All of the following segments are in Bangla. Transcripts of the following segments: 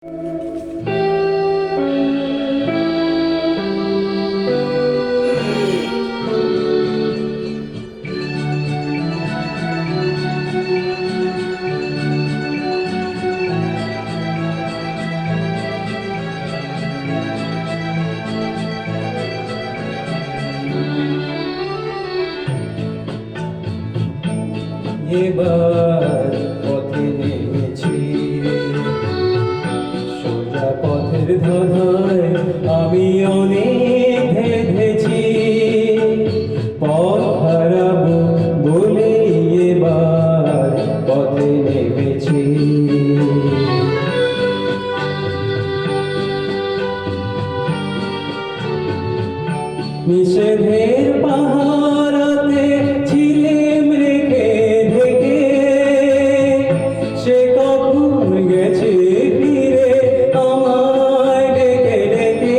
এবার পথে নেমেছি, সোজা পথের ধারায় আমি অনেক হেঁটেছি। পথ হারাবো বলে এবার পথে নেমেছি। নিষেধের পাহারাতে ছিলেম রেখে ঢেকে, সে কখন গেছে ফিরে আমায় ডেকে ডেকে।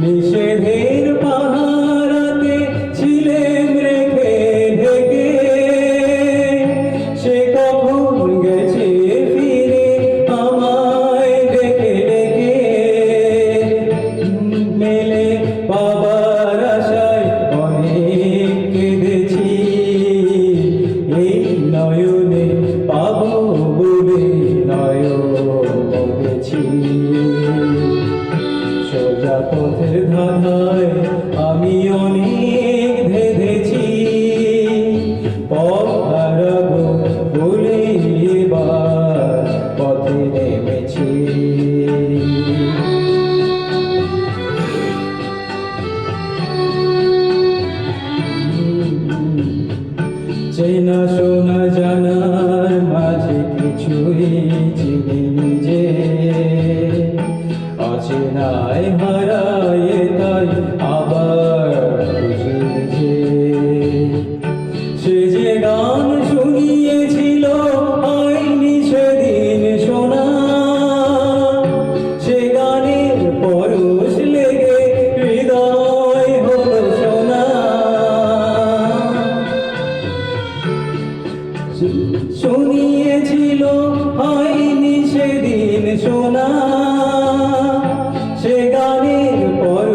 নিষেধের পাহারাতে ছিলেম রেখে ঢেকে, সে কখন গেছে ফিরে আমায় ডেকে ডেকে। মেলে বাবার আশায় অনেক কেঁদেছি, এই নয়নে পাবো বলে নয়ন বলেছি। সোজা পথের ধারায় আমি অনেক ধেঁধেছি, পথ হারাবো বলে এবার পথে নেমেছি। চেনা শোনা জানার মাঝে কিছুই চিনি নিজে, অচেনায় হারায় তাই আবার খুঁজে নিজে। সে যে গান শুনিয়েছিল হয়নি সেদিন শোনা, সে গানের পরশ লেগে হৃদয় হলো শোনা। শুনিয়েছিল হয়নি সেদিন শোনা, সে গানের পর